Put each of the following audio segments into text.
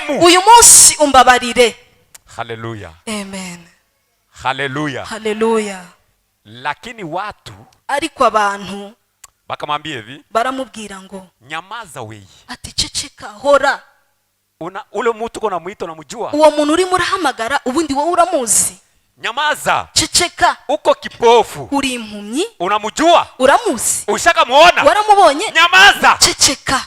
unirehemu. Uyu munsi umbabarire. Haleluya. Amen. Haleluya. Haleluya. Lakini watu ariko abantu bakamwambia hivi, baramubwira ngo nyamaza wewe. ati ceceka hora. Ule mtu kona mwito na mjua. Uwo muntu uri murahamagara ubundi wowe uramuzi. Nyamaza. Ceceka. Uko kipofu. Uri impumyi. Unamjua? Uramuzi. Ushaka muona? Waramubonye? Nyamaza. Ceceka.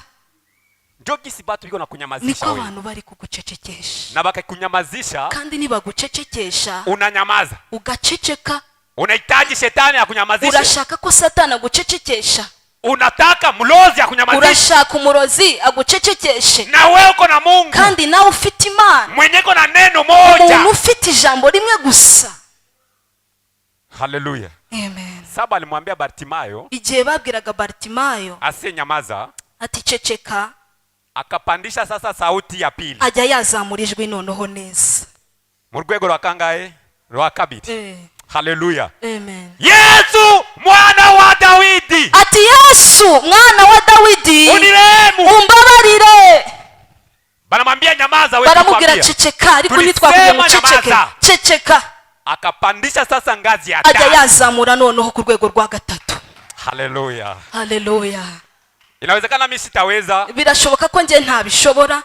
Ndio gisi batu biko na kunyamazisha wewe. Niko abantu bari kugucecekesha. Na bakakunyamazisha. Kandi nibagucecekesha. Unanyamaza. Ugaceceka. Unahitaji shetani akunyamazishe. Urashaka ko Satani agucecekesha. Unataka mlozi akunyamazishe. Urashaka umurozi agucecekeshe. Na wewe uko na Mungu. Kandi nawe ufite Imana. Mwenyeko na neno moja. Umuntu ufite ijambo rimwe gusa. Haleluya. Amen. Saba alimwambia Bartimayo. Igihe babwiraga Bartimayo. Ase nyamaza. Ati ceceka. Akapandisha sasa sauti ya pili. Ajya yazamura ijwi noneho neza. Mu rwego rwa kangahe? Rwa kabiri. Haleluya. Amen. Yesu mwana wa Dawidi. Ati Yesu mwana wa Dawidi. Unirehemu. Umbabarire. Banamwambia nyamaza wewe. Baramubwira ceceka ariko nitwakuye mu ceceke. Ceceka. Akapandisha sasa ngazi ya 5. Ajya yazamura noneho ku rwego rwa 3. Haleluya. Haleluya. Inawezekana mimi sitaweza. Birashoboka ko nje ntabishobora.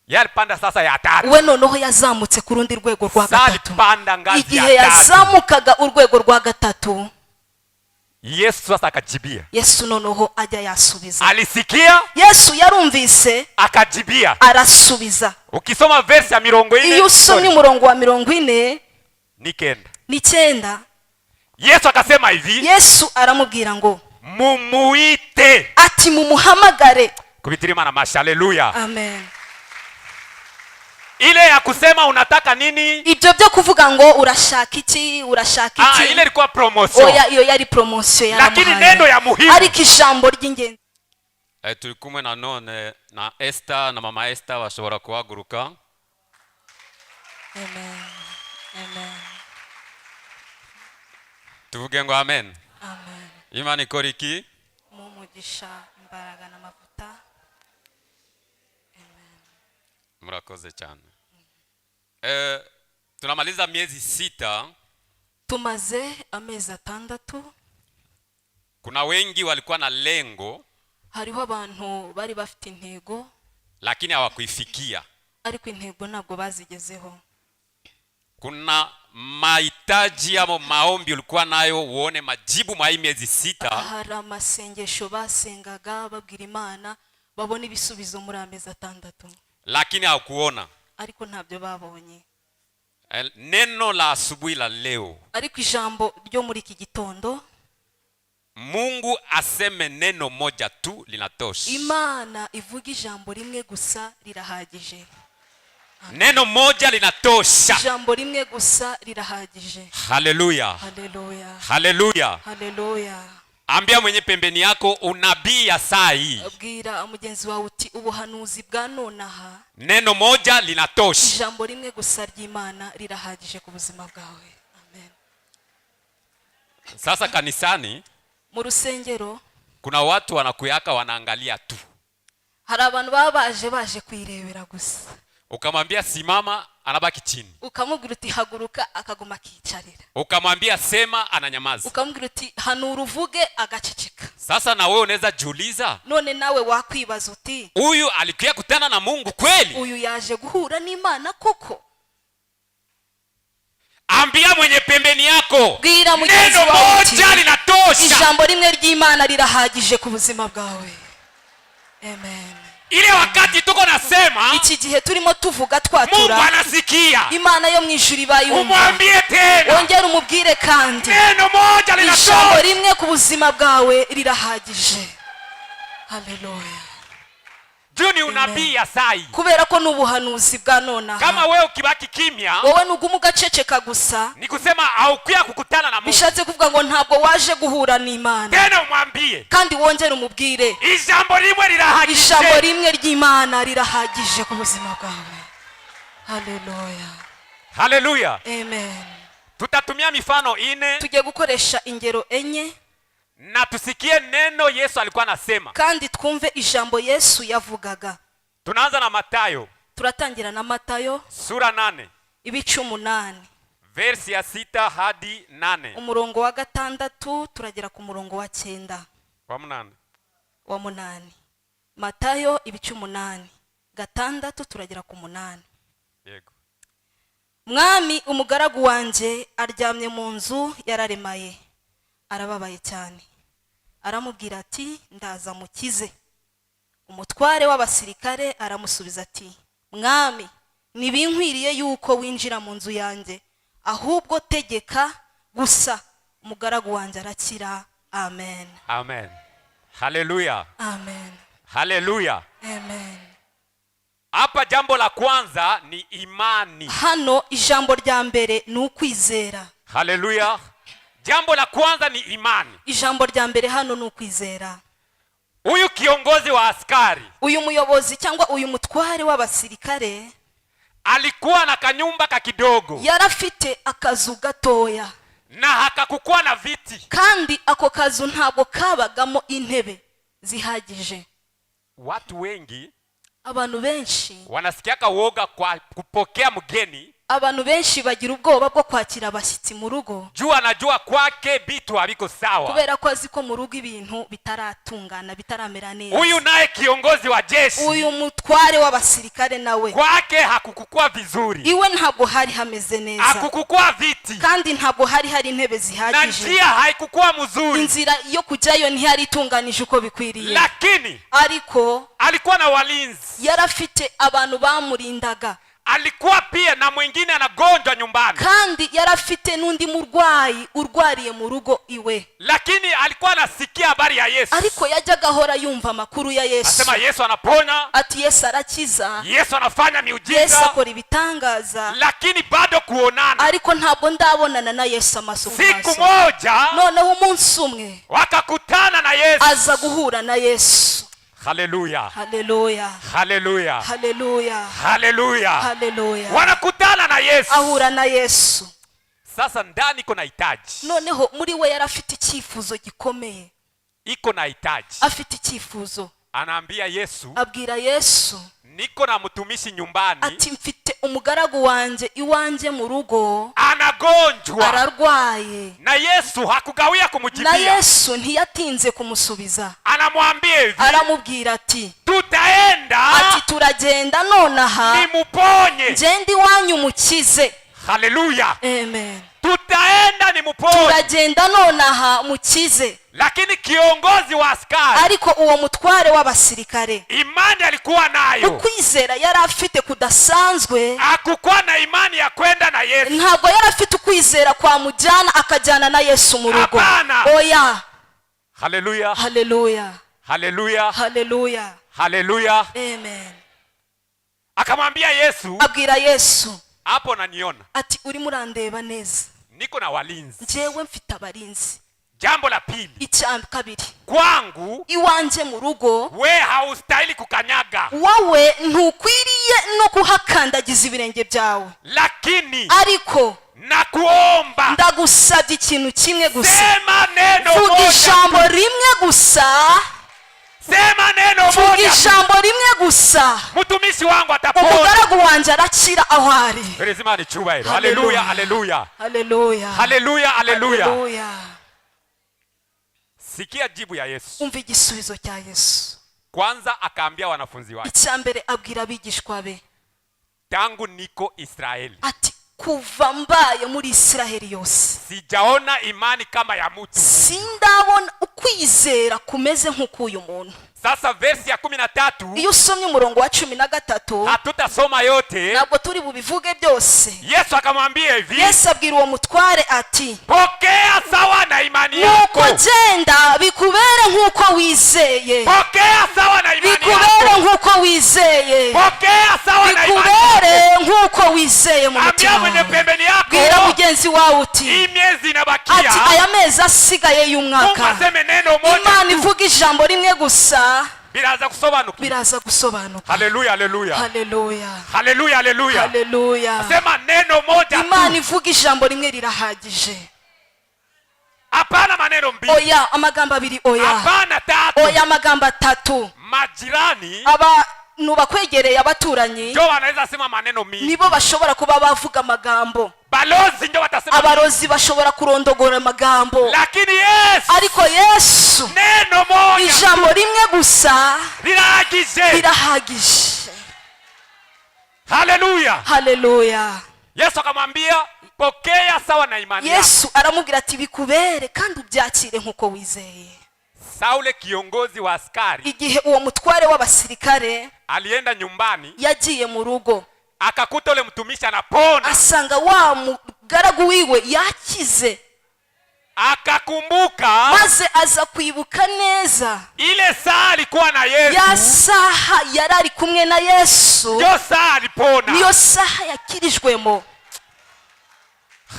Yalipanda sasa ya 3. We noneho yazamutse ku rundi rwego rwa 3. Alipanda ngazi ya 3. Igihe yazamukaga urwego rwa 3. Yesu sasa akajibia. Yesu noneho ajya yasubiza. Alisikia? Yesu yarumvise. Akajibia. Arasubiza. Ukisoma verse ya 40. Iyo usomye umurongo wa 40. Ni 9. Yesu akasema hivi. Yesu aramubwira ngo mumuite. Ati mumuhamagare. Kubitirima na masha. Haleluya. Amen. Ile ya kusema unataka nini? Ibyo byo kuvuga ngo urashaka iki, urashaka iki. Ile ilikuwa promotion. Oya iyo yari promotion ya Lakini neno ya muhimu. Ariko ijambo ry'ingenzi. Turi kumwe na none na Esther na mama Esther bashobora kuhaguruka. Amen. Amen. Tuvuge ngo amen. Amen. Imana ikora iki? Mumugisha imbaraga n'amavuta. Amen. Murakoze cyane. Tunamaliza miezi 6. Tumaze amezi 6. Kuna wengi walikuwa na lengo. Hariho abantu bari bafite intego. Lakini hawakuifikia. Ariko intego ntabwo bazigezeho. Kuna mahitaji ama maombi ulikuwa nayo uone majibu mwa miezi 6. Hari amasengesho basengaga babwira Imana babona ibisubizo muri amezi 6. Lakini hawakuona. Ariko ntabyo babonye. Neno la asubuhi la leo. Ariko ijambo ryo muri iki gitondo. Mungu aseme neno moja tu linatosha. Imana ivuga ijambo rimwe gusa rirahagije. Neno moja linatosha. Ijambo rimwe gusa rirahagije. Haleluya. Haleluya. Haleluya. Haleluya. Ambia mwenye pembeni yako unabii ya saa hii. Abwira mugenzi wawe uti ubuhanuzi bwa nonaha. Neno moja linatosha. Ijambo rimwe gusa ry'Imana rirahagije ku buzima bwawe. Amen. Sasa kanisani mu rusengero kuna watu wanakuyaka wanaangalia tu. Hari abantu baje kwirebera gusa. Ukamwambia simama anabaki chini. Ukamubwira uti haguruka akaguma kicarira. Ukamwambia sema ananyamaza. Ukamubwira uti hanura uvuge agaceceka. Sasa na wewe unaweza jiuliza, none nawe wakwibaza uti huyu alikuwa kutana na Mungu kweli? Huyu yaje guhura n'Imana koko? Ambia mwenye pembeni yako neno moja linatosha. Ijambo rimwe ry'Imana rirahagije ku buzima bwawe. Amen. Ile wakati tuko nasema iki gihe turimo tuvuga twatura, Mungu anasikia. Imana yo mwijuru ibayumva. Umwambie tena. Ongera umubwire kandi neno moja linatosha. Ijambo rimwe ku buzima bwawe rirahagije. Haleluya. Juni unabii ya sai. Kubera ko nubuhanuzi bwa nona. Kama wewe ukibaki kimya, wowe nugumu gaceceka gusa, ni kusema haukuya kukutana na Mungu. Bishatse kuvuga ngo ntabwo waje guhura n'Imana. Tena umwambie. Kandi wongere umubwire. Ijambo rimwe rirahagije. Ijambo rimwe ry'Imana rirahagije ku buzima bwawe. Haleluya. Haleluya. Amen. Tutatumia mifano 4. Tugiye gukoresha ingero 4. Na tusikie neno Yesu alikuwa anasema. Kandi twumve ijambo Yesu yavugaga. Tunaanza na Matayo. turatangira na Matayo sura 8 ibice 8 versi ya 6 hadi 8. umurongo wa 6 turagera ku murongo wa 9 Wa 8. wa 8. Matayo ibice 8 6 turagera ku 8. Yego. Mwami umugaragu wanje aryamye mu nzu yararemaye arababaye cyane, aramubwira ati ndaza mukize. Umutware w'abasirikare aramusubiza ati mwami nibinkwiriye yuko winjira mu nzu yanjye, ahubwo tegeka gusa umugaragu wanje arakira. Amen. Amen. Haleluya. Amen. Haleluya. Amen. Hapa jambo la kwanza ni imani. Hano ijambo rya mbere ni ukwizera. Haleluya. Jambo la kwanza ni imani. Ijambo rya mbere hano ni ukwizera. Huyu kiongozi wa askari, uyu muyobozi cyangwa uyu mutware w'abasirikare alikuwa na kanyumba kakidogo, yarafite akazu gatoya, na hakakukuwa na viti, kandi ako kazu ntabwo kabagamo intebe zihagije. Watu wengi, abantu benshi wanasikiaka woga kwa kupokea mgeni. Abantu benshi bagira ubwoba bwo kwakira abashyitsi mu rugo, Anajua kwake bitu habiko sawa, kubera ko azi ko mu rugo ibintu bitaratungana, bitaramera neza. Huyu naye kiongozi wa jeshi, uyu mutware w'abasirikare nawe kwake hakukukua vizuri, iwe ntabwo hari hameze neza, hakukukua viti, kandi ntabwo hari intebe zihagije, na njia haikukua mzuri, inzira yo kujyayo ntihari itunganije uko bikwiriye. Lakini ariko alikuwa na walinzi, yarafite abantu bamurindaga. Alikuwa pia na mwingine anagonjwa nyumbani, kandi yarafite n'undi murwayi urwariye mu rugo iwe. Lakini alikuwa anasikia habari ya Yesu, ariko yajyaga ahora yumva makuru ya Yesu. Asema Yesu anaponya, ati Yesu arakiza, Yesu anafanya miujiza, Yesu akora ibitangaza. Lakini bado kuonana, ariko ntabwo ndabonana na Yesu amaso ku maso. Siku moja noneho umunsi umwe wakakutana na Yesu, aza guhura na Yesu. Haleluya. Haleluya. Haleluya. Haleluya. Haleluya. Haleluya. Wanakutana na Yesu. Ahura na Yesu. Sasa ndani iko na hitaji. Noneho muri we yarafite icyifuzo gikomeye. Iko na hitaji. Afite icyifuzo. Anaambia Yesu, abwira Yesu, niko na mtumishi nyumbani, ati mfite umugaragu wanje iwanje mu rugo, anagonjwa, ararwaye. Na Yesu hakugawia kumujibia, na Yesu ntiyatinze kumusubiza. Anamwambia hivi, aramubwira ati tutaenda, ati turagenda nonaha nimuponye, ngendi wanyu mukize. Haleluya. Amen. Tutaenda nimuponye, turagenda nonaha mukize. Lakini kiongozi wa askari, ariko uwo mutware w'abasirikare, imani alikuwa nayo, ukwizera yari afite kudasanzwe. hakukuwa na imani ya kwenda na Yesu, ntabwo yari afite ukwizera kwa mujyana akajyana na Yesu mu rugo. Oya. Haleluya. Haleluya. Haleluya. Haleluya. Haleluya. Amen. Akamwambia Yesu, abwira Yesu, hapo naniona, ati urimo urandeba neza, niko na walinzi, njyewe mfite abarinzi. Jambo la pili, icya kabiri, kwangu iwanje mu rugo we haustahili kukanyaga, wawe ntukwiriye no kuhakandagiza ibirenge byawe. Lakini ariko nakuomba, ndagusabye ikintu kimwe gusa, sema neno moja, vuga ijambo rimwe gusa, sema neno moja, vuga ijambo rimwe gusa, mtumishi wangu atapona, umugaragu wanje arakira aho ari. Perezimani cyubahiro. Haleluya. Haleluya. Haleluya. Haleluya. Haleluya. Sikia jibu ya Yesu. Umva igisubizo cya Yesu. Kwanza akaambia wanafunzi wake, icyambere abwira abigishwa be, tangu niko Israeli, ati kuva mbaye muri Israeli yose sijaona imani kama ya mtu, sindabona ukwizera kumeze nk'ukuyu muntu. Sasa versi ya 13, iyo usomye umurongo wa 13, hatutasoma yote, ntabwo turi bubivuge byose. Yesu akamwambia hivi, Yesu abwira uwo mutware ati pokea sawa na imani yako, nuko genda bikubere nk'uko wizeye, pokea sawa na imani yako, bikubere nk'uko wizeye, pokea sawa na imani bikubere nk'uko wizeye mu mutima. Ambia mwenye pembeni yako, bwira mugenzi wawe uti hii miezi inabakia, ati aya mezi asigaye y'umwaka, aseme neno moja, Imana ivuga ijambo rimwe gusa, biraza kusobanuka. biraza gusobanuka. Haleluya. Haleluya. Haleluya. Haleluya. Haleluya. Haleluya. Sema neno moja, Imana ivuga ijambo rimwe rirahagije. Hapana maneno mbili, oya amagambo abiri, oya hapana tatu, oya amagambo atatu. Majirani bakwegereye abaturanyi ndio wanaweza sema maneno mingi. nibo bashobora kuba bavuga amagambo. Balozi ndio watasema. Abarozi bashobora kurondogora amagambo. Lakini Yesu, ariko Yesu neno moja, ijambo rimwe gusa rirahagije. Haleluya. Haleluya. Yesu akamwambia pokea sawa na imani yako. Yesu aramubwira ati bikubere kandi ubyakire nkuko wizeye. Saule kiongozi wa askari, igihe uwo mutware w'abasirikare alienda nyumbani, yagiye mu rugo, akakuta ule mtumishi anapona, asanga wa mugaragu wiwe yakize, akakumbuka, maze aza kwibuka neza ile saa alikuwa na Yesu, ya saha yarari kumwe na Yesu, ndio saa alipona, niyo saha yakirijwemo.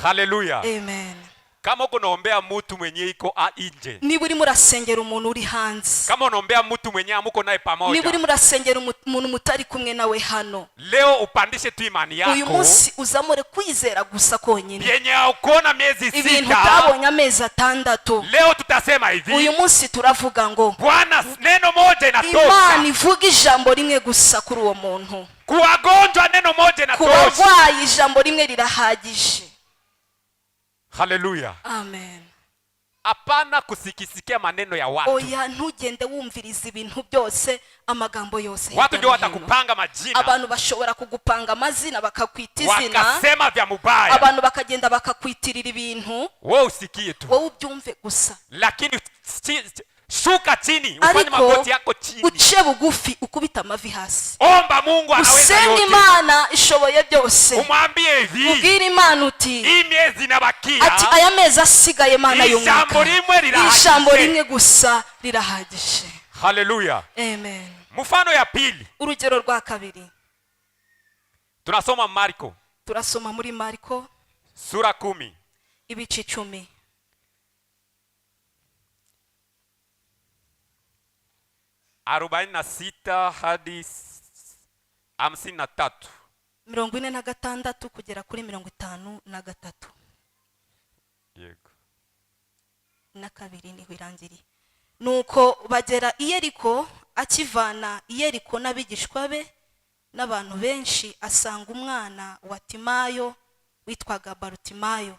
Haleluya. Amen. Kama uko naombea mtu mwenye iko nje, niba uri murasengera umuntu uri hanze, kama unaombea mtu mwenye amuko naye pamoja, niba uri murasengera umuntu mutari kumwe nawe hano, leo upandishe tu imani yako. uyu munsi uzamure kwizera gusa konyine. Yenye ukona miezi 6, ibintu utabonye amezi 6, leo tutasema hivi, uyu munsi turavuga ngo Bwana, neno moja inatosha. Imana ivuga ijambo rimwe gusa kuri uwo muntu. Kuwagonjwa neno moja inatosha. Kubarwayi ijambo rimwe rirahagije. Haleluya. Amen. Hapana kusikisikia maneno ya watu. Oya, ntugende wumviriza ibintu byose, amagambo yose. Watu ndio watakupanga majina. Abantu bashobora kugupanga amazina bakakwita izina, wakasema vya mubaya. abantu bakagenda bakakwitirira ibintu, wewe usikie tu, wowe ubyumve gusa. Lakini shuka chini, ufanye magoti yako chini, uce bugufi, ukubita amavi hasi. Omba Mungu anaweza yote. Usenga Imana ishoboye byose. Umwambie hivi, ubwira Imana uti hii miezi inabakia, ati aya mezi asigaye Imana y'umwaka, ijambo rimwe gusa rirahagije. Haleluya. Amen. Mfano ya pili, urugero rwa kabiri, tunasoma Marko, turasoma muri Marko sura 10 ibice 10 46 hadi 53, 46 kugera kuri 53. yego na kabiri niho irangiriye. Nuko bagera i Yeriko, akivana i Yeriko n'abigishwa be n'abantu benshi, asanga umwana wa Timayo witwaga Barutimayo,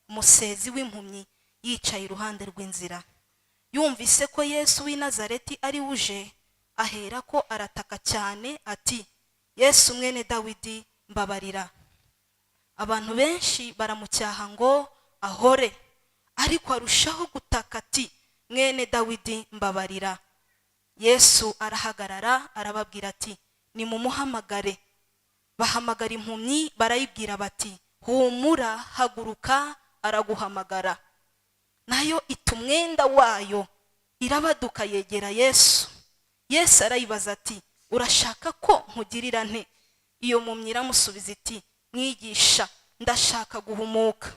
umusezi w'impumyi, yicaye iruhande rw'inzira. Yumvise ko Yesu w'i Nazareti ari uje, ahera ko arataka cyane ati, Yesu mwene Dawidi, mbabarira. Abantu benshi baramucyaha ngo ahore, ariko arushaho gutaka ati, mwene Dawidi, mbabarira. Yesu arahagarara arababwira ati, nimumuhamagare. Bahamagara impumyi, barayibwira bati, humura, haguruka, araguhamagara. Nayo itumwenda wayo, irabaduka yegera Yesu. Yesu arayibaza ati, urashaka ko nkugirira nte? Iyo mpumyi iramusubiza iti, mwigisha, ndashaka guhumuka.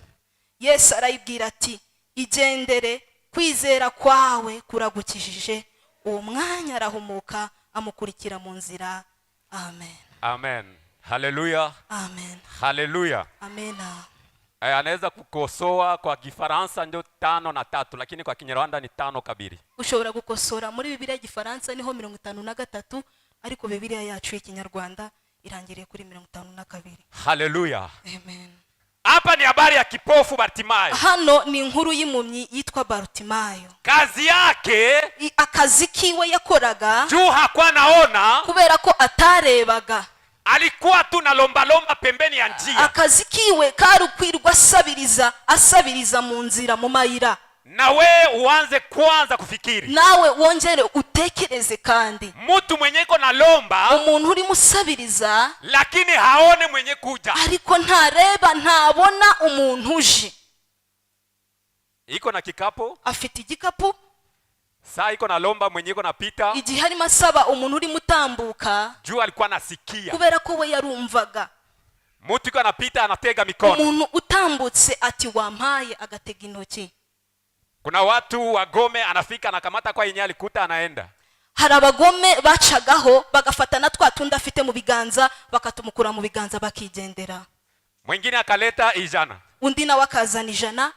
Yesu arayibwira ati, igendere, kwizera kwawe kuragukijije. Uwo mwanya arahumuka, amukurikira mu nzira. Amen. Amen. Haleluya. Amen. Haleluya. Amen. Anaweza kukosoa kwa Kifaransa ndio 5 na 3, lakini kwa Kinyarwanda ni 5 kabiri. Ushobora gukosora muri Bibiliya y'Igifaransa niho 53, ariko Bibiliya yacu y'Ikinyarwanda irangiriye kuri 52. Haleluya. Amen. Hapa ni habari ya kipofu Bartimayo. Hano ni inkuru y'impumyi yitwa Bartimayo. Kazi yake, akazi kiwe yakoraga, juu hakuwa naona, kubera ko atarebaga, alikuwa tu na lomba lomba pembeni ya njia. Akazi kiwe kari kwirwa asabiriza mu nzira, mu mayira. Na we uanze kwanza kufikiri, nawe wongere utekereze kandi, mtu mwenye iko na lomba, umuntu uri musabiriza, lakini haone mwenye kuja, ariko ntareba, ntabona umuntu uje. iko na kikapo, afite igikapu, saa iko na lomba mwenye iko napita, igihe harimo asaba umuntu uri mutambuka, juu alikuwa nasikia, kubera ko we yarumvaga. Mtu iko napita anatega mikono, umuntu utambutse ati wampaye, agatega intoki. Kuna watu wagome, anafika anakamata kwa yenye alikuta anaenda. Hari abagome bacagaho bagafata na twa tundi afite mu biganza, bakatumukura mu biganza bakigendera. Mwingine akaleta 100, undi nawe akazana 100.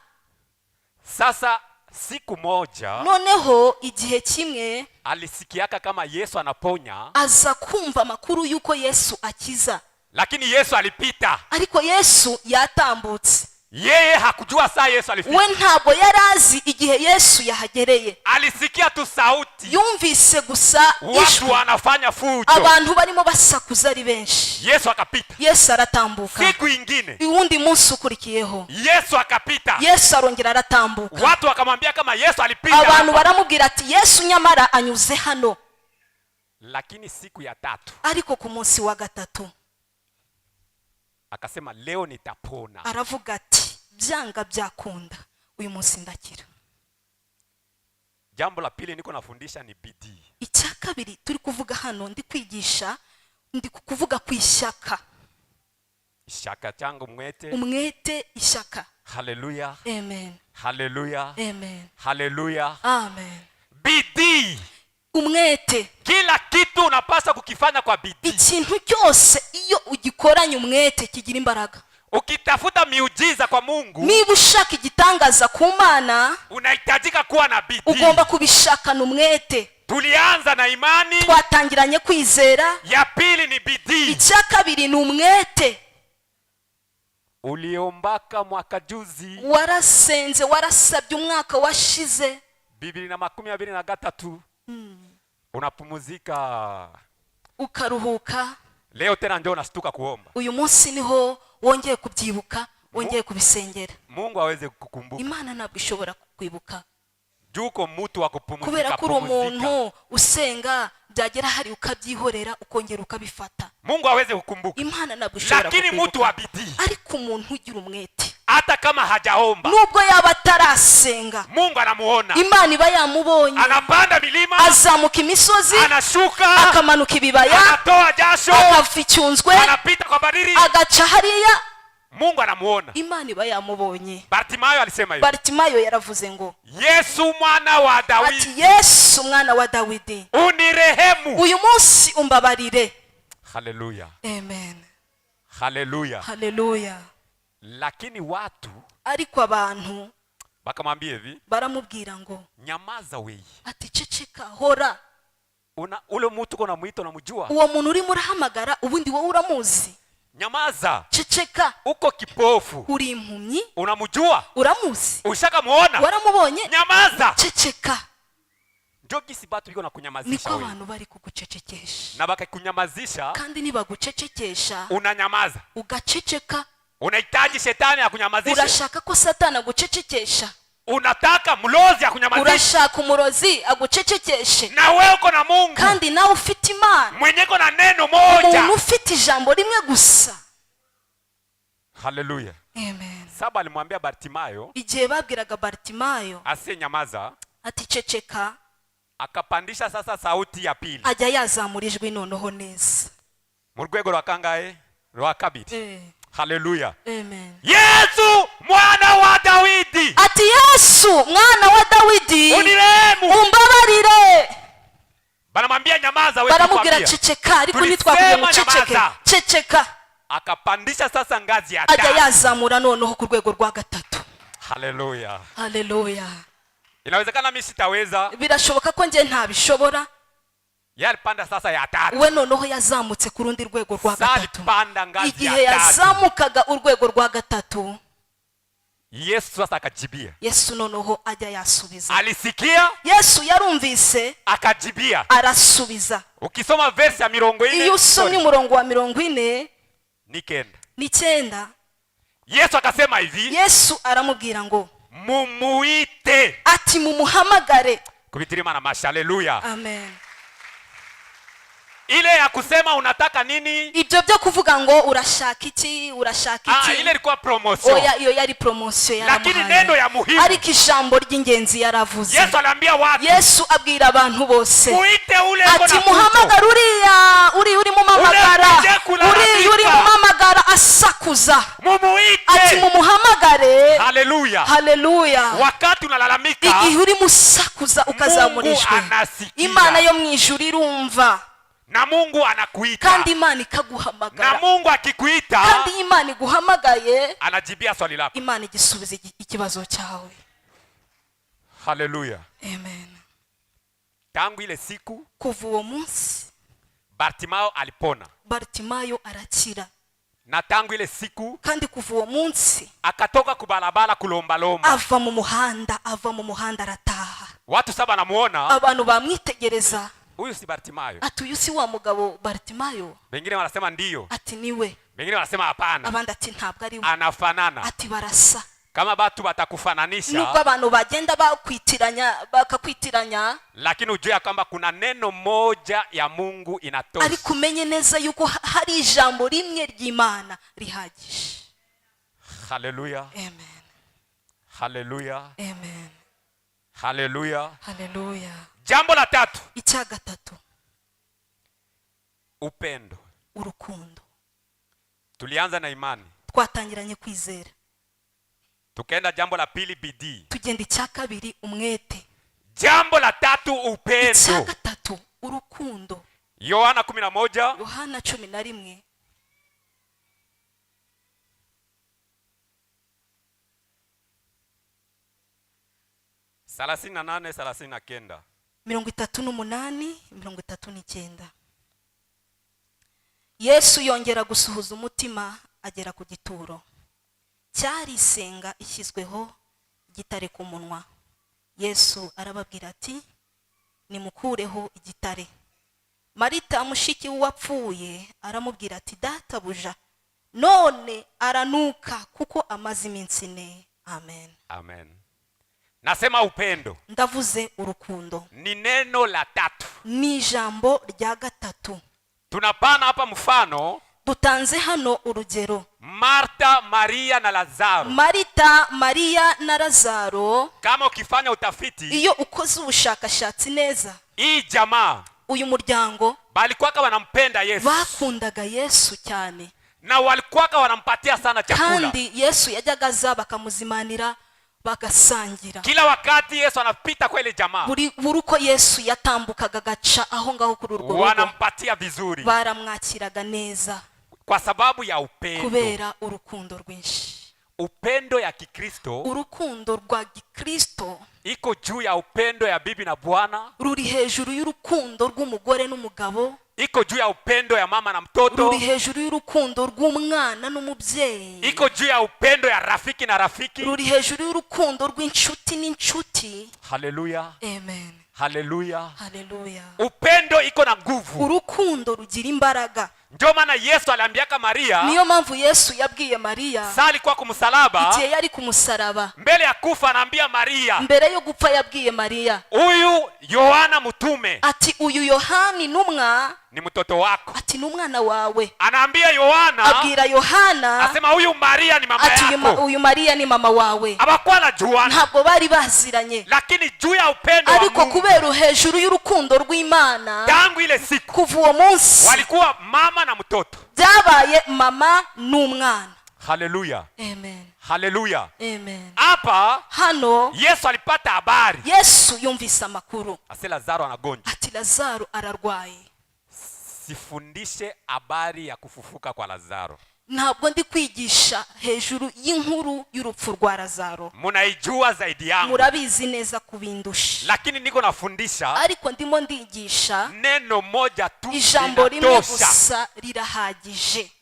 Sasa siku moja noneho igihe kimwe alisikiaka kama Yesu anaponya, aza kumva amakuru y'uko Yesu akiza, lakini Yesu alipita. ariko Yesu yatambutse. Yeye hakujua saa Yesu alifika. We ntabwo yari azi igihe Yesu yahagereye. Alisikia tu sauti, Yumvise gusa watu wanafanya fujo, abantu barimo basakuza ari benshi. Yesu akapita. Yesu aratambuka. Siku ingine Uwundi munsi ukurikiyeho Yesu akapita. Yesu arongera aratambuka. Watu wakamwambia kama Yesu alipita Abantu hapa. baramubwira ati Yesu nyamara anyuze hano. Lakini siku ya tatu Ariko ku munsi wa gatatu akasema leo nitapona. aravuga ati byanga byakunda uyu munsi ndakira. Jambo la pili niko nafundisha ni bidii. Icya kabiri turi kuvuga hano, ndi kwigisha, ndi kuvuga ku ishyaka. Ishaka changu mwete. Umwete, ishyaka. Haleluya. Amen. Haleluya. Amen. Haleluya. Amen. Bidii. Umwete. Kila kitu unapaswa kukifanya kwa bidii. Ikintu cyose iyo ugikoranye umwete kigira imbaraga. Ukitafuta miujiza kwa Mungu, niba ushaka igitangaza ku Mana, unahitajika kuwa na bidii. ugomba kubishakana umwete. Tulianza na imani, twatangiranye kwizera. Ya pili ni bidii. Icya kabiri ni umwete. Uliombaka mwaka juzi, warasenze, warasabye umwaka washize 2023, unapumuzika, ukaruhuka. Leo tena ndio unastuka kuomba. Uyu munsi niho wongeye kubyibuka, wongeye kubisengera. Mungu aweze kukukumbuka. Imana ntabwo ishobora kukwibuka. Juko mtu wa kupumuzika. Kubera ko umuntu usenga byagera hari ukabyihorera ukongera ukabifata. Mungu aweze kukumbuka. Imana ntabwo ishobora kukwibuka. Lakini mtu wa bidii, ariko umuntu ugira umwete, hata kama hajaomba, nubwo yaba atarasenga, Mungu anamuona. Imana iba yamubonye. Anapanda milima, azamuka imisozi, anashuka, akamanuka ibibaya, anatoa jasho, akava icyunzwe, anapita kwa bariri, agaca hariya. Mungu anamuona. Imana iba yamubonye. Bartimayo alisema hivyo. Bartimayo yaravuze ngo, Yesu mwana wa Dawidi, ati Yesu mwana wa Dawidi, unirehemu, uyu munsi umbabarire. Haleluya. Amen. Haleluya. Haleluya. Lakini watu, ariko abantu bakamwambia hivi, baramubwira ngo, nyamaza wewe, ati ceceka, hora. Ule mtu uko namuita unamjua? Uwo muntu uri murahamagara ubundi wowe uramuzi? Nyamaza. Ceceka. Uko kipofu. Uri impumyi? Unamjua? Uramuzi? Ushaka muona? Waramubonye? Nyamaza. Ceceka. Ndio gisi batu iko na kunyamazisha niko wewe. abantu bari kugucecekesha. Na bakakunyamazisha. Kandi nibagucecekesha, unanyamaza. Ugaceceka. Unahitaji shetani akunyamazishe. Urashaka ko Satani agucecekesha. Unataka mlozi akunyamazishe. Urashaka umurozi agucecekeshe. Na wewe uko na Mungu. Kandi nawe ufite Imana. Mwenye uko na neno moja. Umuntu ufite ijambo rimwe gusa. Haleluya. Amen. Saba alimwambia Bartimayo, igihe babwiraga Bartimayo asiye nyamaza, ati ceceka, akapandisha sasa sauti ya pili. Ajya yazamura ijwi noneho neza. Mu rwego rwa kangahe? Rwa kabiri. Haleluya. Amen. Yesu mwana wa Dawidi, ati Yesu mwana wa Dawidi, unirehemu, umbabarire. Banamwambia nyamaza wewe. Baramubwira ceceka, ariko nitwakuye mu ceceke. Ceceka. Akapandisha sasa ngazi ya tatu. Ajya yazamura noneho ku rwego rwa gatatu. Haleluya. Haleluya. Inawezekana mimi sitaweza. Birashoboka ko nje ntabishobora. Yalipanda sasa ya tatu. We noneho yazamutse ku rundi rwego rwa gatatu. Igihe yazamukaga urwego rwa gatatu, Yesu sasa akajibia. Yesu noneho ajya yasubiza. Alisikia? Yesu yarumvise, akajibia. Arasubiza. Ukisoma verse ya 40, iyo usomye umurongo wa 40 ni 9. Yesu akasema hivi. Yesu aramubwira ngo, mumuite. Ati mumuhamagare. Kubitirima na mashi. Haleluya. Amen. Ile ya kusema unataka nini? Ibyo byo kuvuga ngo urashaka iki, urashaka iki. Ile ilikuwa promotion. Oya, iyo yari promotion yaramuhaye. Lakini neno ya muhimu. Ariko ijambo ry'ingenzi yaravuze. Yesu anambia watu. Yesu abwira abantu bose. Muite ule ati muhamagara uri mu mamagara. Uri mu mamagara asakuza. Mumuite. Ati mumuhamagare. Haleluya. Haleluya. Wakati unalalamika, igihe uri musakuza ukazamurishwe, Imana yo mwijuru irumva. Na Mungu anakuita. Kandi Imana ikaguhamagara. Na Mungu akikuita, kandi Imana iguhamagaye, anajibia swali lako. Imana igisubiza ikibazo cyawe. Haleluya. Amen. Tangu ile siku kuva uwo munsi Bartimayo alipona. Bartimayo arakira. Na tangu ile siku kandi kuva uwo munsi akatoka kubalabala kulombalomba. ava mu muhanda arataha. Watu saba namuona. Abantu bamwitegereza. Huyu si Bartimayo. Ati uyu si wa mugabo Bartimayo? Wengine wanasema ndiyo. Ati niwe. Wengine wanasema hapana. Abandi ati ntabwo ari we. Anafanana. Ati barasa. Kama batu batakufananisha. Nubwo abantu bagenda bakakwitiranya, lakini ujue kwamba kuna neno moja ya Mungu inatosha. Ari kumenye neza yuko hari ijambo rimwe ry'Imana rihagije. Haleluya. Amen. Haleluya. Amen. Haleluya. Haleluya. Jambo la tatu. Icya gatatu. Upendo. Urukundo. Tulianza na imani. Twatangiranye kwizera. Tukaenda jambo la pili bidii. Tugenda icya kabiri umwete. Jambo la tatu upendo. Icya gatatu urukundo. Yohana 11. Yohana 11. 38-39. 38-39. Yesu yongera gusuhuza umutima agera ku gituro. Cyari isenga ishyizweho igitare ku munwa. Yesu arababwira ati nimukureho igitare. Marita mushiki wapfuye aramubwira ati databuja none aranuka kuko amaze iminsi 4. Amen. Amen. Nasema upendo. Ndavuze urukundo. Ni neno la tatu. Ni jambo rya gatatu. Tunapana hapa mfano. Dutanze hano urugero. Marta, Maria na Lazaro. Marita, Maria na Lazaro. Kama ukifanya utafiti. Iyo ukoze ubushakashatsi neza. Hii jamaa. Uyu muryango. Balikuwa wanampenda Yesu. Bakundaga Yesu cyane. Na walikuwa wanampatia sana chakula. Kandi Yesu yajyaga aza bakamuzimanira bagasangira. Kila wakati Yesu anapita kwa ile jamaa. Buri uko Yesu yatambukaga gaca aho ngaho kuri urwo rugo. Wanampatia vizuri. Baramwakiraga neza. Kwa sababu ya upendo. Kubera urukundo rwinshi. Upendo ya Kikristo. Urukundo rwa Gikristo. Iko juu ya upendo ya bibi na bwana. Ruri hejuru y'urukundo rw'umugore n'umugabo. Iko juu ya upendo ya mama na mtoto. Ruri hejuru y'urukundo rw'umwana n'umubyeyi. Iko juu ya upendo ya rafiki na rafiki. Ruri hejuru y'urukundo rw'inshuti n'inshuti. Haleluya. Amen. Haleluya. Haleluya. Upendo iko na nguvu. Urukundo rugira imbaraga. Ndio maana Yesu aliambiaka Maria. Niyo mpamvu Yesu yabwiye Maria. Sali kwa kumsalaba. Igihe yari kumusaraba. Mbele ya kufa anaambia Maria. Mbere yo gupfa yabwiye Maria. Huyu Yohana mtume. Ati uyu Yohani numwa. Ni mtoto wako. Ati numwana wawe. Anaambia Yohana. Abwira Yohana. Asema huyu Maria ni mama yako. Ati uyu Maria ni mama wawe. Abakuwa na Yohana. Ntabwo bari baziranye. Lakini juu ya upendo wa Mungu. Ariko kubera hejuru y'urukundo rw'Imana. Tangu ile siku. Kuva uwo munsi. Walikuwa mama na mtoto. Byabaye mama n'umwana. Haleluya. Amen. Haleluya. Amen. Hapa hano Yesu alipata habari. Yesu yumvise amakuru. Ase Lazaro anagonjwa. Ati Lazaro ararwaye. Sifundishe habari ya kufufuka kwa Lazaro. Ntabwo ndi kwigisha hejuru y'inkuru y'urupfu rwa Lazaro. Munaijua zaidi yangu. Murabizi neza kubindusha. Lakini niko nafundisha. Ariko ndimo ndigisha. Neno moja tu. Ijambo rimwe gusa rirahagije.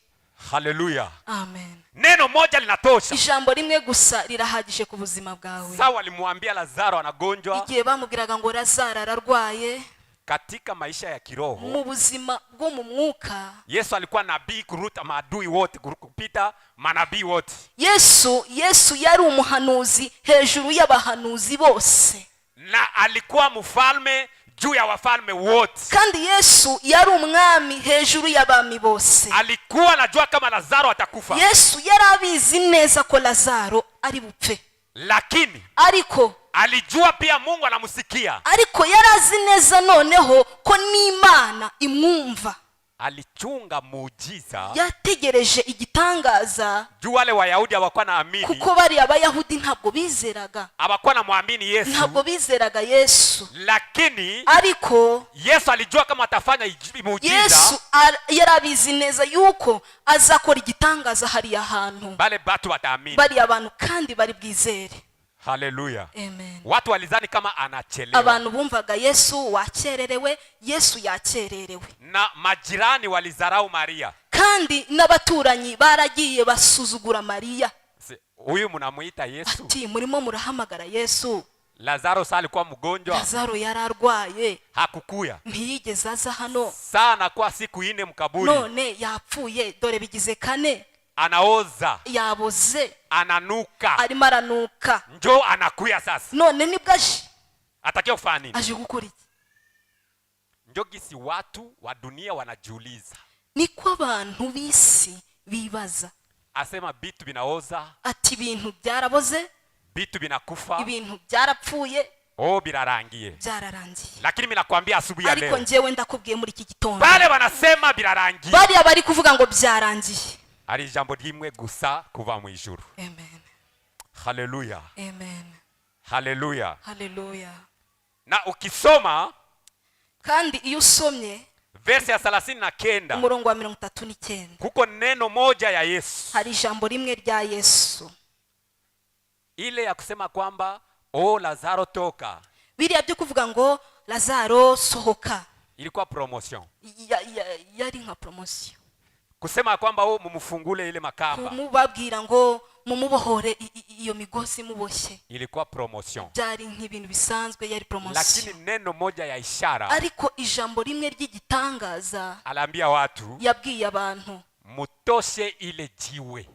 Haleluya. Amen. Neno moja linatosha. Ijambo rimwe gusa rirahagije ku buzima bwawe. Sawa alimwambia Lazaro anagonjwa. Igihe bamubwiraga ngo Lazaro ararwaye. Katika maisha ya kiroho. Mu buzima bwo mu mwuka. Yesu alikuwa nabii kuruta maadui wote kupita manabii wote. Yesu yari umuhanuzi hejuru y'abahanuzi bose. Na alikuwa mfalme juu ya wafalme wote. Kandi Yesu yari umwami hejuru y'abami bose. Alikuwa anajua kama Lazaro atakufa. Yesu yari abizi neza ko Lazaro ari bupfe. Lakini ariko alijua pia Mungu anamusikia. Ariko yarazi neza noneho ko n'Imana imwumva. Alichunga muujiza. Yategereje igitangaza. Juu wale Wayahudi hawakuwa naamini. Kuko bari Abayahudi ntabwo bizeraga. Hawakuwa namwamini Yesu. Ntabwo bizeraga Yesu. Lakini ariko Yesu alijua kama atafanya muujiza. Yesu yarabizi neza yuko azakora igitangaza hari ahantu. Bale batu wataamini. Bari abantu kandi bari bwizere. Haleluya. Amen. Watu walizani kama anachelewa. Abantu bumvaga Yesu wakererewe, Yesu yakererewe. Na majirani walizarau Maria. Kandi n'abaturanyi baragiye basuzugura Mariya. Huyu mnamuita Yesu? Ati murimo murahamagara Yesu. Lazaro alikuwa mgonjwa. Lazaro yararwaye. Hakukuya. Ntiyigeze aza hano. Sana kwa siku 4 mkaburi. None yapfuye, dore bigize 4. Anaoza. Yaboze. Ananuka. Arimo aranuka. Njoo anakuya sasa. None nibwo aje. Atakiwa kufanya nini? Aje gukora iki? Njoo gisi watu wa dunia wanajiuliza. Niko abantu bisi bibaza. Asema bitu binaoza. Ati ibintu byaraboze. Bitu binakufa. Ibintu byarapfuye. Birarangiye. Byararangiye. Lakini mimi nakwambia asubuhi ya leo. Ariko njewe ndakubwiye muri iki gitondo. Bale wanasema birarangiye. Bali abari kuvuga ngo byarangiye. Ari jambo rimwe gusa kuva mu ijuru. Amen. Haleluya. Amen. Haleluya. Haleluya. Na ukisoma kandi iyo usomye verse ya 39 umurongo wa 39 kuko neno moja ya Yesu. Hari jambo rimwe rya Yesu. Ile ya kusema kwamba Lazaro toka. Biriya byo kuvuga ngo Lazaro sohoka. Ilikuwa promotion. Yari nka promotion. Kusema kwamba mumufungule ile makamba. Kumubabwira ngo mumubohore iyo migozi muboshye. Ilikuwa promotion. Byari nk'ibintu bisanzwe, yari promotion. Lakini neno moja ya ishara. Ariko ijambo rimwe ry'igitangaza. Aliambia watu. Yabwiye abantu. Mutoshe ile jiwe.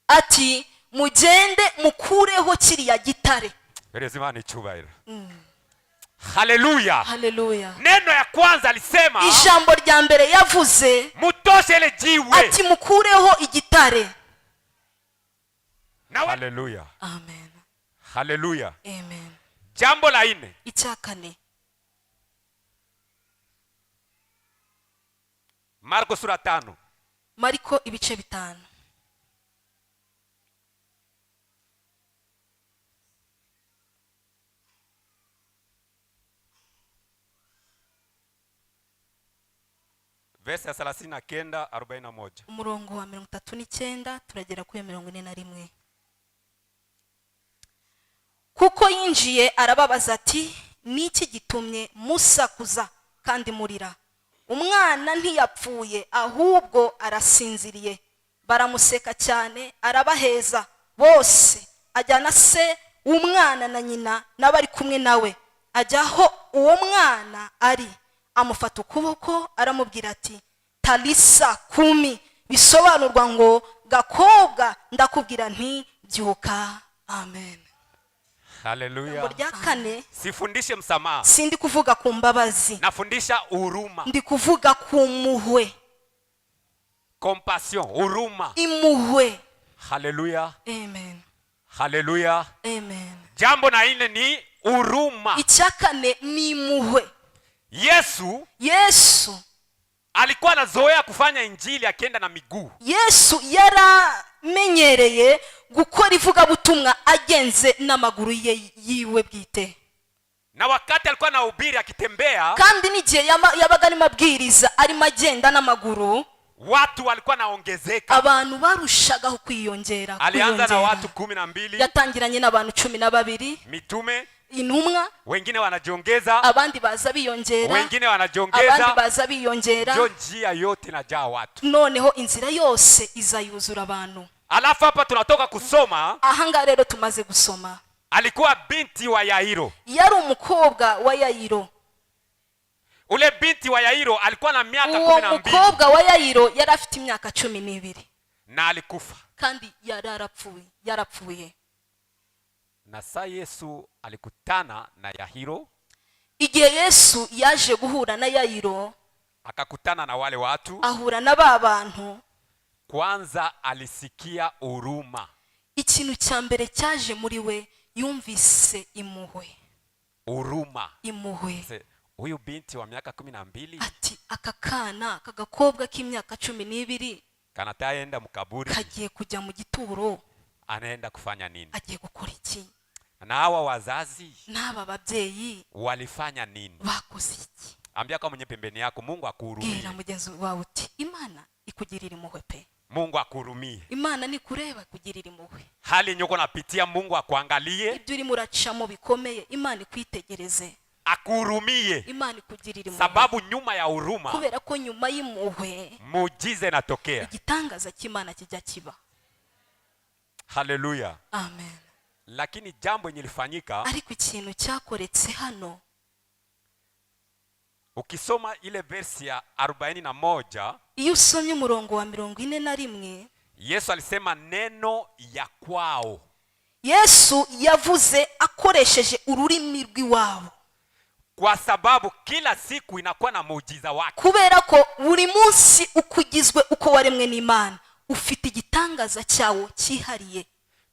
Ati mugende mukureho kiriya gitare. Erezimana icyubahiro. Haleluya. Haleluya. Neno ya kwanza alisema. Ijambo rya mbere yavuze. Mutoshe ile jiwe. Ati mukureho igitare. Haleluya. Amen. Haleluya. Amen. Jambo la 4. Icyakane. Marko sura 5. Mariko ibice 5. Verse ya 39 41. Umurongo wa 39 turagera kuri 41. Kuko yinjiye arababaza ati niki gitumye musakuza kandi murira? Umwana ntiyapfuye ahubwo arasinziriye. Baramuseka cyane arabaheza bose. Ajyana se umwana na nyina n'abari kumwe nawe. Ajyaho uwo mwana ari. Amufata ukuboko aramubwira ati Talisa kumi, bisobanurwa ngo gakobwa ndakubwira nti byuka. Amen. Haleluya. Burya kane. Sifundishe msamaha. Sindi kuvuga ku mbabazi. Nafundisha huruma. Ndi kuvuga ku muhwe. Compassion, huruma. Imuhwe. Haleluya. Amen. Haleluya. Amen. Jambo na 4 ni huruma. Icyakane ni imuhwe. Yesu alikuwa anazoea kufanya injili akienda na miguu. Yesu yaramenyereye gukora ivugabutumwa agenze n'amaguru yiwe bwite. Na wakati alikuwa anahubiri akitembea, kandi n'igihe yabaga ari mabwiriza ari magenda n'amaguru, watu walikuwa naongezeka. Abantu barushagaho kwiyongera. Alianza na watu 12. Yatangiranye n'abantu 12. Mitume. Intumwa. Wengine wanajiongeza. Abandi baza biyongera. Wengine wanajiongeza. Abandi baza biyongera. Ndio njia yote inajaa watu. Noneho inzira yose izayuzura abantu. Alafu hapa tunatoka kusoma. Ahanga rero tumaze gusoma. Alikuwa binti wa Yairo. Yari umukobwa wa Yairo. Ule binti wa Yairo alikuwa na miaka 12. Umukobwa wa Yairo yari afite imyaka 12. Na alikufa. Kandi yarapfuye. Na saa Yesu alikutana na Yairo. Igihe Yesu yaje guhura na Yairo, akakutana na wale watu, ahura na ba bantu, kwanza alisikia huruma. Ikintu cya mbere cyaje muri we, yumvise impuhwe. Huruma. Impuhwe. Huyu binti wa miaka 12. Ati akakana kagakobwa k'imyaka 12 kanataenda mukaburi. Kagiye kujya mu gituro. Anaenda kufanya nini? Agiye gukora iki? Na hawa wazazi, n'aba babyeyi walifanya nini? Bakoze iki? Ambia kwa mwenye pembeni yako, Mungu akuhurumie. Gira mugenzi wawe uti Imana ikugirira impuhwe pe. Mungu akuhurumie. imana nikureba kugirira impuhwe. Hali yenye uko napitia Mungu akuangalie, ibyo urimo uracamo bikomeye imana ikwitegereze, akuhurumie, imana ikugirira impuhwe. sababu nyuma ya huruma kubera ko nyuma y'impuhwe muujiza inatokea. igitangaza cy'imana kijya kiba. Haleluya. Amen. Lakini jambo yenye lifanyika, ariko ikintu cyakoretse hano, ukisoma ile versi ya 41, iyo usomye umurongo wa 41, Yesu alisema neno ya kwao. Yesu yavuze akoresheje ururimi rw'iwabo, Kwa sababu kila siku inakuwa na muujiza wake. kubera ko buri munsi ukugizwe uko waremwe n'Imana ufite igitangaza cyawo cyihariye.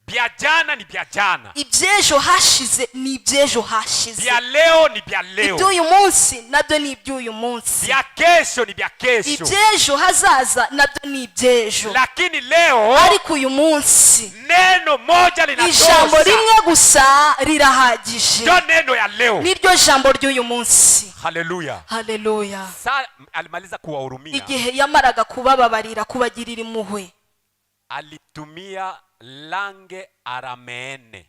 Bya jana ni bya jana, Ibyejo hashize ni ibyejo hashize, bya leo ni bya leo, iby'uyu munsi nabyo ni iby'uyu munsi, bya kesho ni bya kesho. ibyejo hazaza nabyo ni ibyejo. Lakini leo ariko uyu munsi neno moja ijambo linatosha. rimwe gusa rirahagije, Ndio neno ya leo. niryo jambo ry'uyu munsi. Haleluya. Haleluya. Sa alimaliza kuwahurumia, igihe yamaraga kubababarira, kubagirira impuhwe, alitumia lange arameene.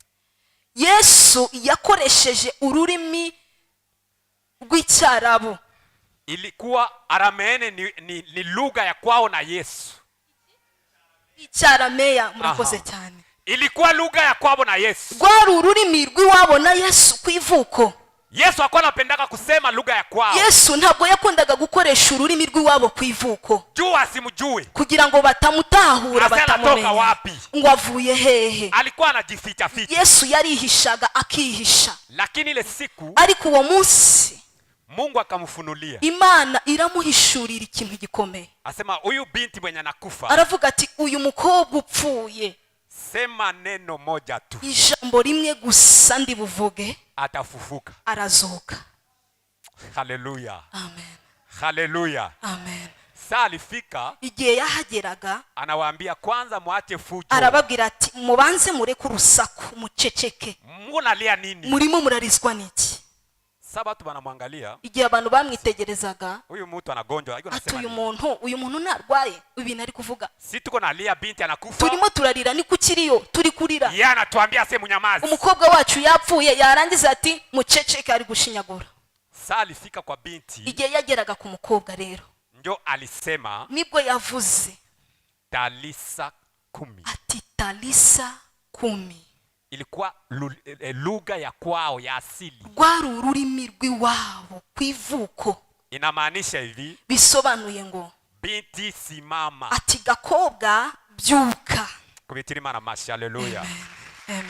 Yesu yakoresheje ururimi rw'icyarabu. Ilikuwa arameene ni lugha ya kwao na Yesu. Icyarameya, murakoze Aha. cyane. Ilikuwa lugha ya kwao na Yesu. rwari ururimi rw'iwabo na Yesu ku ivuko. Yesu alikuwa anapendaka kusema lugha ya kwao. Yesu ntabwo yakundaga gukoresha ururimi rw'iwabo ku ivuko Jua asimjue, kugira ngo batamutahura, Ase anatoka batamumenya wapi? ngo avuye hehe. alikuwa anajificha ficha. Yesu yarihishaga akihisha, Lakini ile siku ariko uwo munsi Mungu akamfunulia, Imana iramuhishurira ikintu gikomeye. asema huyu binti mwenye anakufa, Aravuga ati uyu mukobwa upfuye, sema neno moja tu, ijambo rimwe gusa ndi buvuge, atafufuka. arazuka. Haleluya, Amen. haleluya. Amen. Saa alifika, Igihe yahageraga anawaambia kwanza muache fujo. arababwira ati mubanze mureke urusaku, muceceke, Munalia nini? murimo murarizwa n'iki? Sasa watu wanamwangalia, Igihe abantu bamwitegerezaga huyu mtu anagonjwa, iko ati nasema uyu muntu narwaye, ibintu ari kuvuga, si tuko nalia binti anakufa, turimo turarira, ni kukiriyo turi kurira, yeye anatuambia ase munyamazi. umukobwa wacu yapfuye, yarangiza ati muceceke, ari gushinyagura. Saa alifika kwa binti, Igihe yageraga ku mukobwa rero, ndio alisema nibwo yavuze talisa 10. ati talisa 10. Ilikuwa lugha ya kwao ya asili. rwari ururimi rw'iwabo ku ivuko. Inamaanisha hivi, Bisobanuye ngo binti simama. ati gakobwa byuka. Kubitira Imana mashi. Haleluya, Amen.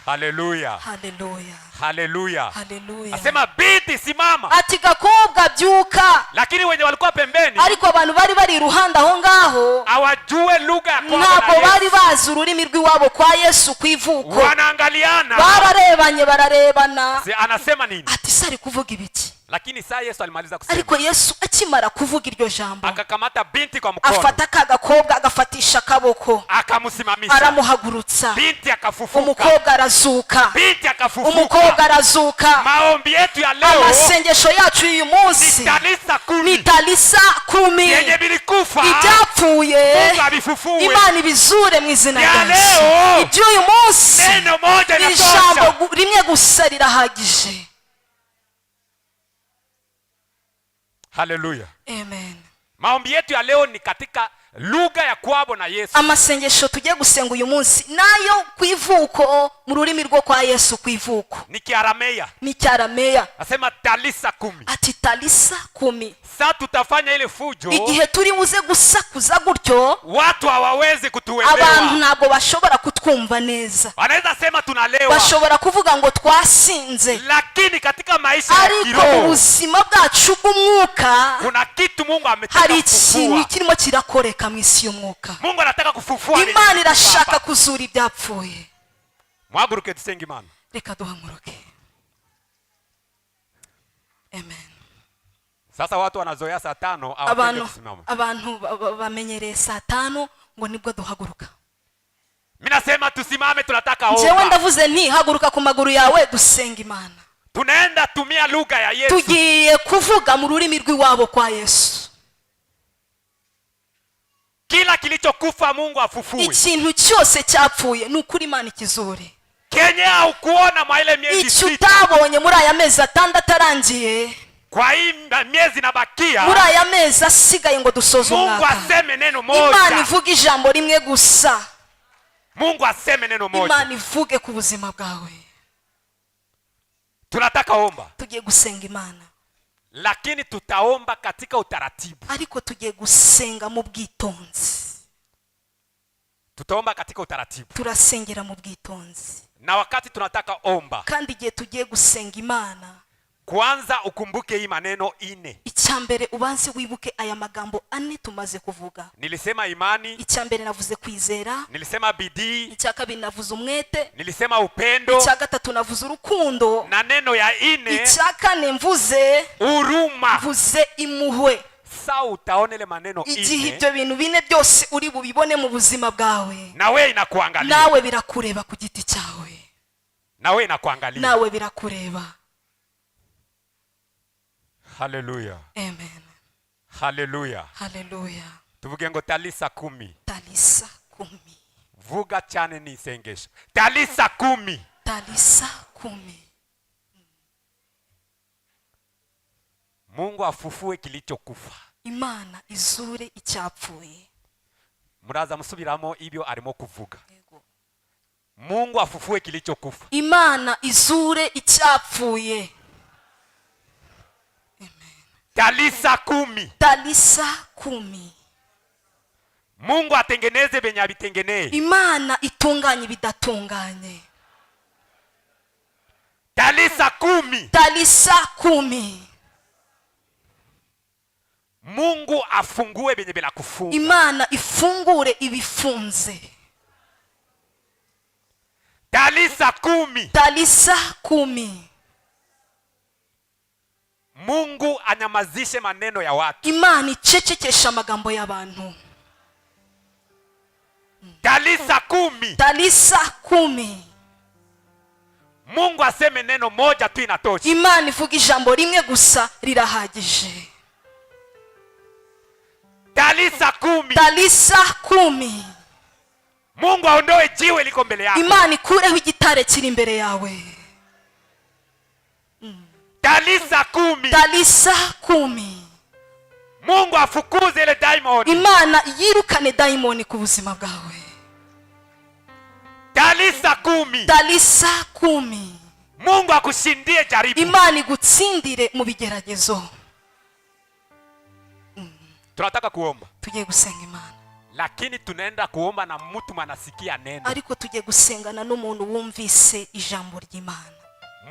haleluya, Haleluya. haleluya. Haleluya. Asema binti simama, ati gakobwa byuka. lakini wenye walikuwa pembeni ariko abantu bari bari iruhande aho ngaho hawajue lugha ya kwao ntabwo na bari Yesu. bazi ururimi rw'iwabo kwa Yesu ku ivuko. Wanaangaliana, bararebanye bararebana, anasema nini? ati sari kuvuga ibiki. Lakini saa Yesu alimaliza kusema, ariko Yesu akimara kuvuga iryo jambo, akakamata binti kwa mkono, afata ka gakobwa agafatisha akaboko, akamsimamisha. aramuhagurutsa, Binti akafufuka, umukobwa arazuka. binti akafufuka. umukobwa arazuka. Maombi yetu ya leo amasengesho yacu y'uyu munsi ni talisa 10 ni talisa 10. yenye bilikufa ibyapfuye Mungu abifufue. Imana ibizure mu izina Ya rya leo, Yesu. iby'uyu munsi Neno moja ijambo inatosha. rimwe gusa rirahagije. Haleluya. Amen. Maombi yetu ya leo ni katika lugha ya kwabo na Yesu. amasengesho tugiye gusenga uyu munsi nayo ku ivuko, mu rurimi rwo kwa Yesu ku ivuko, Ni Kiarameya. ni cyarameya. Nasema talisa 10. ati talisa 10. Sasa tutafanya ile fujo, igihe turi buze gusakuza gutyo, watu hawawezi abantu kutuelewa. ntabwo bashobora kutwumva neza. Wanaweza sema tunalewa, bashobora kuvuga ngo twasinze, lakini katika maisha ya ariko kiroho ubuzima bwacu bw'umwuka kuna kitu Mungu ametaka hari ikintu kufufua. kirimo kirakoreka mu isi y'umwuka. Mungu anataka kufufua. Imana irashaka kuzura ibyapfuye. Mwaguruke dusenge Imana. Reka duhaguruke. Amen. Sasa watu wanazoea saa 5 hawapendi kusimama. abantu bamenyereye saa 5 ngo nibwo duhaguruka. Mimi nasema tusimame, tunataka Njyewe omba. ndavuze nti haguruka ku maguru yawe dusenga Imana. Tunaenda tumia lugha ya Yesu. Tugiye kuvuga mu rurimi rw'iwabo kwa Yesu. kilichokufa Mungu afufue. ikintu cyose cyapfuye ni ukuri Imana ikizure. Kenye haukuona mwa ile miezi icyo 6 utabonye muri aya mezi 6 arangiye, kwa hii miezi nabakia, muri aya mezi asigaye ngo dusoze Mungu umwaka, aseme neno Imana moja. ivuga ijambo rimwe gusa. Mungu aseme neno moja. Imana ivuge ku buzima bwawe. Tunataka omba, Tugiye gusenga Imana, lakini tutaomba katika utaratibu. ariko tugiye gusenga mu bwitonzi. Tutaomba katika utaratibu. Turasengera mu bwitonzi. Na wakati tunataka omba, Kandi igihe tugiye gusenga Imana, kwanza ukumbuke hii maneno 4. icyambere ubanze wibuke aya magambo 4 tumaze kuvuga. Nilisema imani, Icyambere navuze kwizera, nilisema bidii, icyakabiri navuze umwete, nilisema upendo, icyagatatu navuze urukundo, na neno ya 4 icyakane mvuze huruma. impuhwe. Sasa utaona ile maneno Igihe 4 ibyo bintu 4 byose uri bubibone mu buzima bwawe, na wewe inakuangalia. nawe birakureba ku giti cyawe, Na wewe inakuangalia. nawe birakureba. Haleluya. Amen. Haleluya. Haleluya. Tuvuge ngo talisa 10. Talisa 10. Vuga cyane ni isengesho. Talisa 10. Talisa 10. Mungu afufue kilichokufa. Imana izure icyapfuye. Muraza musubiramo ibyo arimo kuvuga. Mungu afufue kilichokufa. Imana izure icyapfuye. Talisa 10. Talisa 10. Mungu atengeneze benye abitengeneye. Imana itunganye bidatunganye. Talisa 10. Talisa 10. Mungu afungue benye bila kufunga. Imana ifungure ibifunze. Talisa 10. Talisa 10. Mungu anyamazishe maneno ya watu. Imana icecekesha amagambo y'abantu. Talisa 10. Talisa 10. Mungu aseme neno moja tu inatosha. Imana ivuga ijambo rimwe gusa rirahagije. Talisa 10. Talisa 10. Mungu aondoe jiwe liko mbele yako. Imana ikureho igitare kiri imbere yawe. Talisa 10. Talisa 10. Mungu afukuze ile daimoni. Imana yirukane daimoni ku buzima bwawe. Talisa 10. Talisa 10. Mungu akushindie jaribu. Imana igutsindire mu bigeragezo. Tunataka kuomba, Tugiye gusenga Imana, lakini tunaenda kuomba na mtu manasikia neno, ariko tugiye gusengana n'umuntu wumvise ijambo ry'Imana,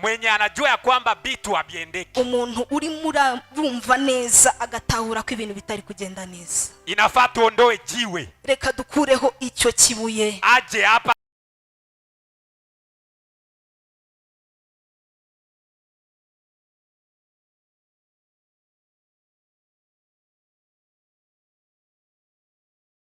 mwenye anajua ya kwamba bitu abiendeki. umuntu uri murumva neza agatahura ko ibintu bitari kugenda neza. Inafaa tuondoe jiwe, Reka dukureho icyo kibuye. aje hapa